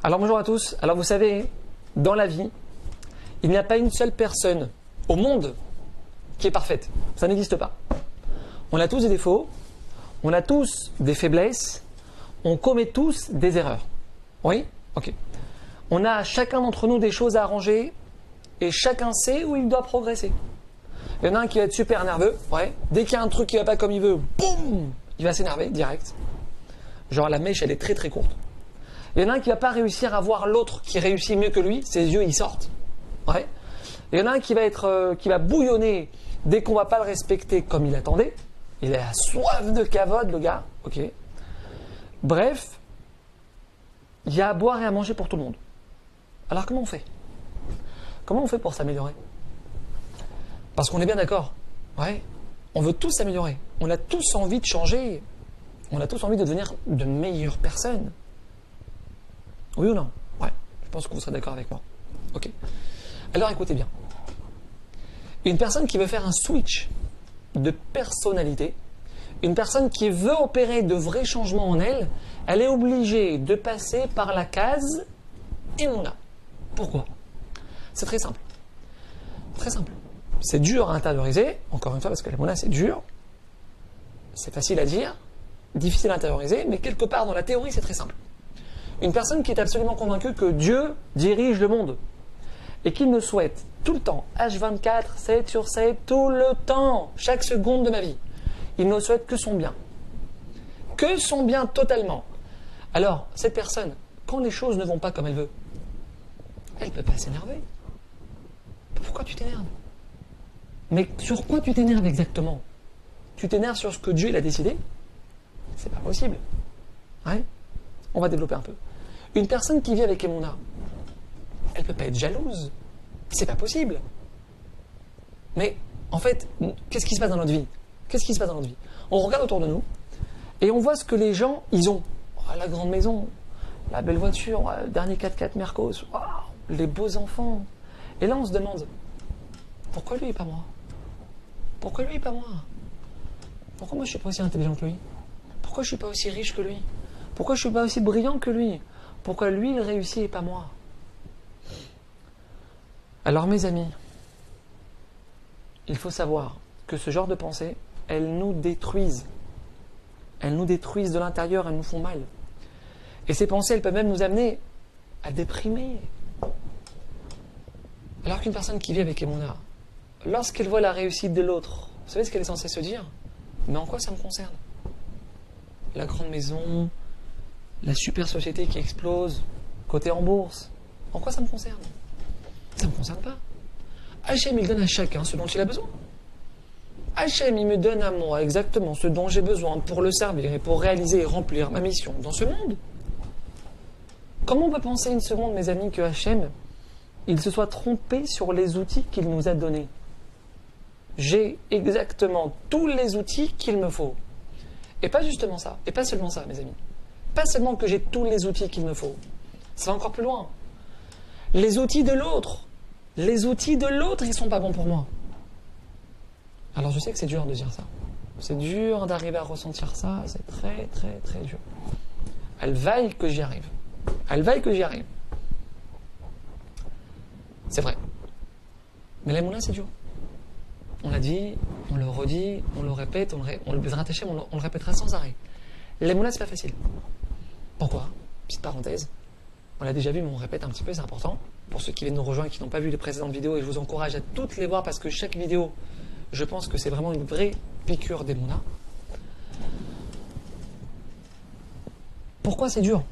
Alors bonjour à tous. Alors vous savez, dans la vie, il n'y a pas une seule personne au monde qui est parfaite. Ça n'existe pas. On a tous des défauts, on a tous des faiblesses, on commet tous des erreurs. Oui? Ok. On a chacun d'entre nous des choses à arranger et chacun sait où il doit progresser. Il y en a un qui va être super nerveux, ouais. Dès qu'il y a un truc qui ne va pas comme il veut, boum, il va s'énerver direct. Genre la mèche, elle est très très courte. Il y en a un qui ne va pas réussir à voir l'autre qui réussit mieux que lui, ses yeux ils sortent. Ouais. Il y en a un qui va bouillonner dès qu'on ne va pas le respecter comme il attendait. Il a soif de cavode, le gars. Ok. Bref, il y a à boire et à manger pour tout le monde. Alors comment on fait? Comment on fait pour s'améliorer? Parce qu'on est bien d'accord. Ouais. On veut tous s'améliorer. On a tous envie de changer. On a tous envie de devenir de meilleures personnes. Oui ou non? Ouais. Je pense que vous serez d'accord avec moi. Ok. Alors écoutez bien. Une personne qui veut faire un switch de personnalité, une personne qui veut opérer de vrais changements en elle, elle est obligée de passer par la case Emouna. Pourquoi? C'est très simple. Très simple. C'est dur à intérioriser, encore une fois, parce que l'Emouna c'est dur. C'est facile à dire, difficile à intérioriser, mais quelque part dans la théorie c'est très simple. Une personne qui est absolument convaincue que Dieu dirige le monde et qu'il me souhaite tout le temps, H24, 7 sur 7, tout le temps, chaque seconde de ma vie, il ne souhaite que son bien. Que son bien totalement. Alors, cette personne, quand les choses ne vont pas comme elle veut, elle ne peut pas s'énerver. Pourquoi tu t'énerves? Mais sur quoi tu t'énerves exactement? Tu t'énerves sur ce que Dieu il a décidé? C'est pas possible. Ouais. On va développer un peu. Une personne qui vit avec Emouna, elle ne peut pas être jalouse. C'est pas possible. Mais en fait, qu'est-ce qui se passe dans notre vie? Qu'est-ce qui se passe dans notre vie? On regarde autour de nous et on voit ce que les gens, ils ont. Oh, la grande maison, la belle voiture, le dernier 4x4 Mercos, wow, les beaux enfants. Et là, on se demande, pourquoi lui et pas moi? Pourquoi lui et pas moi? Pourquoi moi je suis pas aussi intelligent que lui? Pourquoi je suis pas aussi riche que lui? Pourquoi je suis pas aussi brillant que lui? Pourquoi lui il réussit et pas moi? Alors mes amis, il faut savoir que ce genre de pensées, elles nous détruisent. Elles nous détruisent de l'intérieur, elles nous font mal. Et ces pensées, elles peuvent même nous amener à déprimer. Alors qu'une personne qui vit avec Emouna, lorsqu'elle voit la réussite de l'autre, vous savez ce qu'elle est censée se dire? Mais en quoi ça me concerne? La grande maison, la super société qui explose, cotée en bourse, en quoi ça me concerne? Ça ne me concerne pas. Hachem, il donne à chacun ce dont il a besoin. Hachem, il me donne à moi exactement ce dont j'ai besoin pour le servir et pour réaliser et remplir ma mission dans ce monde. Comment on peut penser une seconde, mes amis, que Hachem, il se soit trompé sur les outils qu'il nous a donnés? J'ai exactement tous les outils qu'il me faut. Et pas justement ça, et pas seulement ça, mes amis. Pas seulement que j'ai tous les outils qu'il me faut. Ça va encore plus loin. Les outils de l'autre, ils ne sont pas bons pour moi. Alors je sais que c'est dur de dire ça. C'est dur d'arriver à ressentir ça, c'est très très très dur. Elle vaille que j'y arrive. Elle vaille que j'y arrive. C'est vrai. Mais l'Emouna, c'est dur. On l'a dit, on le redit, on le répète, on le baisera attaché, on le répétera sans arrêt. L'Emouna, c'est pas facile. Pourquoi? Petite parenthèse. On l'a déjà vu, mais on répète un petit peu, c'est important. Pour ceux qui viennent nous rejoindre et qui n'ont pas vu les précédentes vidéos, et je vous encourage à toutes les voir parce que chaque vidéo, je pense que c'est vraiment une vraie piqûre d'Emouna. Pourquoi c'est dur?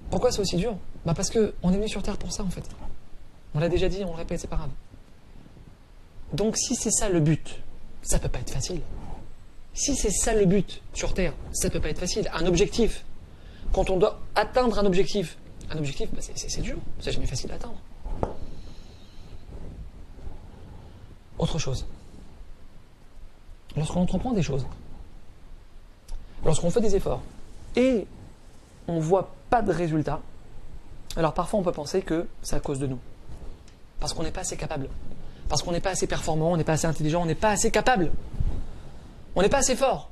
Pourquoi c'est aussi dur? Parce qu'on est venu sur Terre pour ça, en fait. On l'a déjà dit, on le répète, c'est pas grave. Donc si c'est ça le but, ça peut pas être facile. Si c'est ça le but sur Terre, ça peut pas être facile. Un objectif, quand on doit atteindre un objectif, c'est dur, c'est jamais facile à atteindre. Autre chose, lorsqu'on entreprend des choses, lorsqu'on fait des efforts et on ne voit pas de résultat, alors parfois on peut penser que c'est à cause de nous. Parce qu'on n'est pas assez capable. Parce qu'on n'est pas assez performant, on n'est pas assez intelligent, on n'est pas assez capable. On n'est pas assez fort.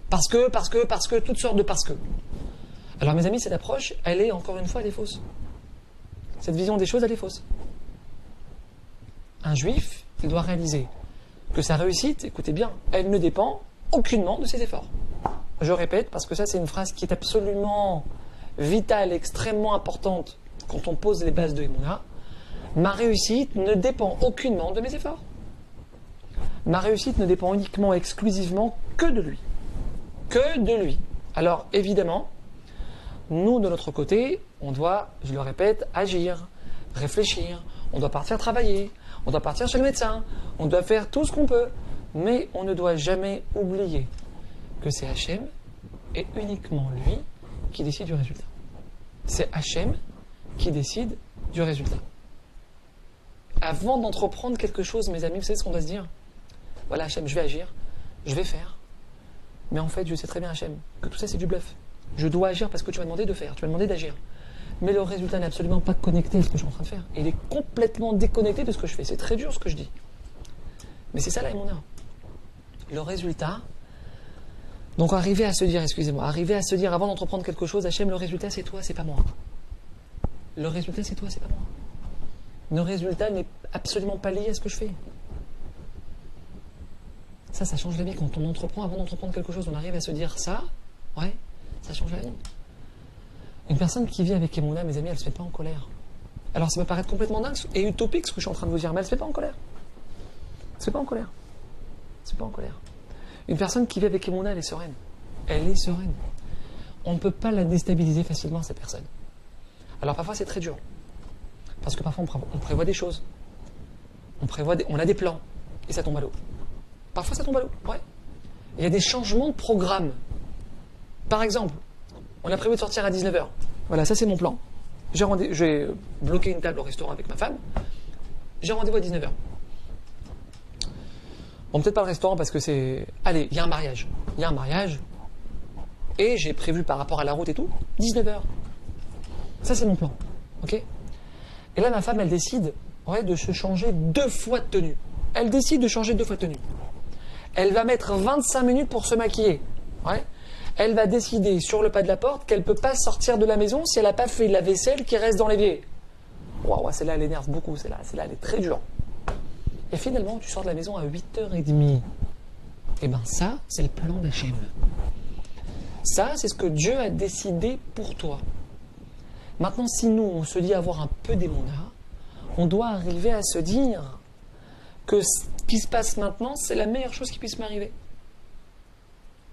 Parce que, toutes sortes de parce que. Alors mes amis, cette approche, elle est, encore une fois, elle est fausse. Cette vision des choses, elle est fausse. Un juif, il doit réaliser que sa réussite, écoutez bien, elle ne dépend aucunement de ses efforts. Je répète, parce que ça, c'est une phrase qui est absolument vitale, extrêmement importante quand on pose les bases de Emouna. Ma réussite ne dépend aucunement de mes efforts. Ma réussite ne dépend uniquement, exclusivement que de lui. Que de lui. Alors, évidemment, nous, de notre côté, on doit, je le répète, agir, réfléchir, on doit partir travailler, on doit partir chez le médecin, on doit faire tout ce qu'on peut, mais on ne doit jamais oublier que c'est Hachem et uniquement lui qui décide du résultat. C'est Hachem qui décide du résultat. Avant d'entreprendre quelque chose, mes amis, vous savez ce qu'on doit se dire? Voilà, Hachem, je vais agir, je vais faire. Mais en fait, je sais très bien, Hachem, que tout ça, c'est du bluff. Je dois agir parce que tu m'as demandé de faire, tu m'as demandé d'agir. Mais le résultat n'est absolument pas connecté à ce que je suis en train de faire. Il est complètement déconnecté de ce que je fais. C'est très dur ce que je dis. Mais c'est ça la Emouna. Le résultat... Donc arriver à se dire, excusez-moi, arriver à se dire avant d'entreprendre quelque chose, Hachem, le résultat c'est toi, c'est pas moi. Le résultat c'est toi, c'est pas moi. Le résultat n'est absolument pas lié à ce que je fais. Ça change la vie. Quand on entreprend, avant d'entreprendre quelque chose, on arrive à se dire ça, ouais, ça change la vie. Une personne qui vit avec Emouna, mes amis, elle ne se met pas en colère. Alors ça peut paraître complètement dingue et utopique ce que je suis en train de vous dire, mais elle ne se met pas en colère. Elle ne se met pas en colère. Elle ne se met pas en colère. Une personne qui vit avec Emouna, elle est sereine. Elle est sereine. On ne peut pas la déstabiliser facilement, cette personne. Alors parfois c'est très dur. Parce que parfois on prévoit des choses. On a des plans. Et ça tombe à l'eau. Parfois ça tombe à l'eau, ouais. Il y a des changements de programme. Par exemple, on a prévu de sortir à 19h. Voilà, ça c'est mon plan. J'ai bloqué une table au restaurant avec ma femme. J'ai rendez-vous à 19h. Bon, peut-être pas le restaurant parce que c'est... Allez, il y a un mariage. Il y a un mariage. Et j'ai prévu par rapport à la route et tout, 19h. Ça c'est mon plan. Ok? Et là ma femme, elle décide de se changer 2 fois de tenue. Elle décide de changer 2 fois de tenue. Elle va mettre 25 minutes pour se maquiller. Ouais. Elle va décider sur le pas de la porte qu'elle ne peut pas sortir de la maison si elle n'a pas fait la vaisselle qui reste dans l'évier. Waouh, celle-là, elle énerve beaucoup. Celle-là, elle est très dure. Et finalement, tu sors de la maison à 8h30. Eh bien, ça, c'est le plan d'Hachem. Ça, c'est ce que Dieu a décidé pour toi. Maintenant, si nous, on se dit avoir un peu d'émouna, on doit arriver à se dire que ce qui se passe maintenant, c'est la meilleure chose qui puisse m'arriver.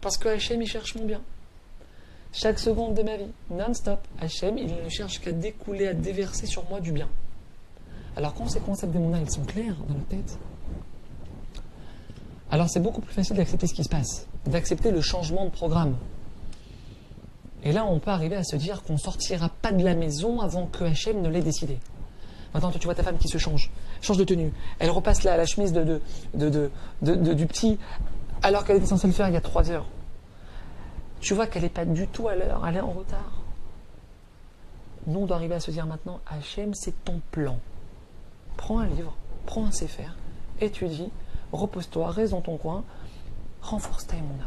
Parce que Hachem, il cherche mon bien. Chaque seconde de ma vie, non-stop, Hachem, il ne cherche qu'à découler, à déverser sur moi du bien. Alors quand ces concepts d'émouna, ils sont clairs dans la tête, alors c'est beaucoup plus facile d'accepter ce qui se passe, d'accepter le changement de programme. Et là, on peut arriver à se dire qu'on ne sortira pas de la maison avant que Hachem ne l'ait décidé. Maintenant, tu vois ta femme qui se change de tenue. Elle repasse la chemise du petit, alors qu'elle était censée le faire il y a 3 heures. Tu vois qu'elle n'est pas du tout à l'heure, elle est en retard. Nous, on doit arriver à se dire maintenant, Hachem, c'est ton plan. Prends un livre, prends un sefer, étudie, repose-toi, reste dans ton coin, renforce ta émouna.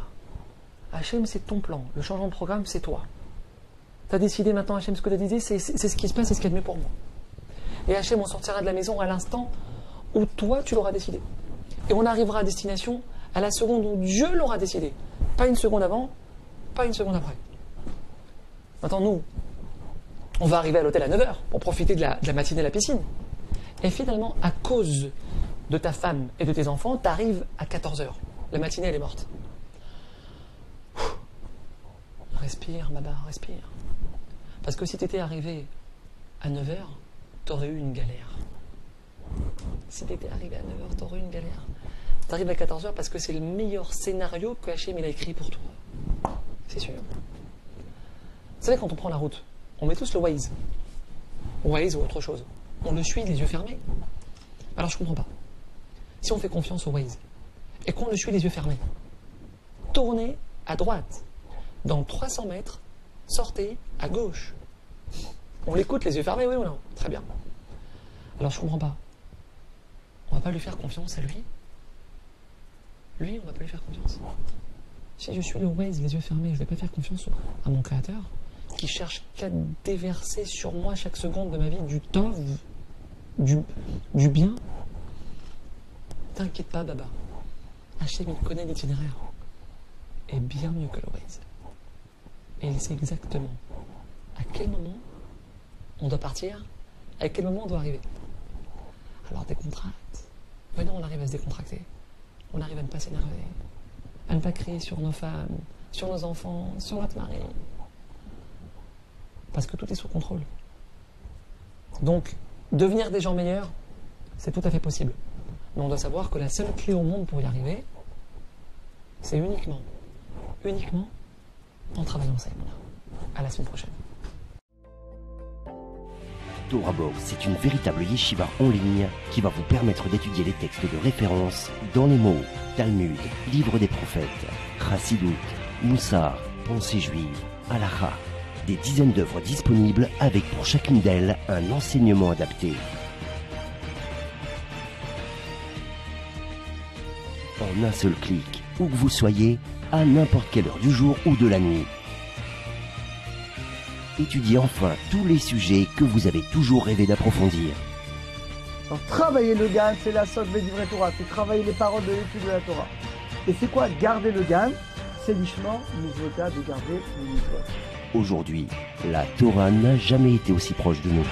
Hachem, c'est ton plan. Le changement de programme, c'est toi. Tu as décidé maintenant, Hachem, ce que tu as décidé, c'est ce qui se passe, c'est ce qu'il y a de mieux pour moi. Et Hachem, on sortira de la maison à l'instant où toi, tu l'auras décidé. Et on arrivera à destination à la seconde où Dieu l'aura décidé. Pas une seconde avant, pas une seconde après. Maintenant, nous, on va arriver à l'hôtel à 9h pour profiter de la matinée à la piscine. Et finalement, à cause de ta femme et de tes enfants, tu arrives à 14h. La matinée, elle est morte. Respire, Baba, respire. Parce que si tu étais arrivé à 9h, tu aurais eu une galère. Si tu étais arrivé à 9h, tu aurais eu une galère. Tu arrives à 14h parce que c'est le meilleur scénario que Hachem il a écrit pour toi. C'est sûr. Vous savez, quand on prend la route, on met tous le Waze. Waze ou autre chose. On le suit les yeux fermés. Alors je ne comprends pas. Si on fait confiance au Waze et qu'on le suit les yeux fermés, tournez à droite. Dans 300 mètres, sortez à gauche. On l'écoute les yeux fermés, oui ou non? Très bien. Alors je ne comprends pas. On ne va pas lui faire confiance à lui? Lui, on ne va pas lui faire confiance. Si je suis le Waze, les yeux fermés, je ne vais pas faire confiance à mon créateur qui cherche qu'à déverser sur moi chaque seconde de ma vie du temps, du bien. T'inquiète pas, Baba. Hachem, il connaît l'itinéraire. Et bien mieux que le Waze. Et il sait exactement à quel moment on doit partir, à quel moment on doit arriver. Alors décontracte. Venons, on arrive à se décontracter. On arrive à ne pas s'énerver. À ne pas crier sur nos femmes, sur nos enfants, sur notre mari. Parce que tout est sous contrôle. Donc, devenir des gens meilleurs, c'est tout à fait possible. Mais on doit savoir que la seule clé au monde pour y arriver, c'est uniquement en travaillant ça. À la semaine prochaine. Torah Box, c'est une véritable yeshiva en ligne qui va vous permettre d'étudier les textes de référence dans les mots Talmud, Livre des prophètes, Chassidut, Moussar, Pensée juive, Halakha. Des dizaines d'œuvres disponibles avec pour chacune d'elles un enseignement adapté. En un seul clic, où que vous soyez, à n'importe quelle heure du jour ou de la nuit. Étudiez enfin tous les sujets que vous avez toujours rêvé d'approfondir. Alors, travailler le GAN, c'est la socle du vrai Torah, c'est travailler les paroles de l'étude de la Torah. Et c'est quoi garder le GAN? C'est l'ishma, mitzvota, de garder le mitzvot. Aujourd'hui, la Torah n'a jamais été aussi proche de nous.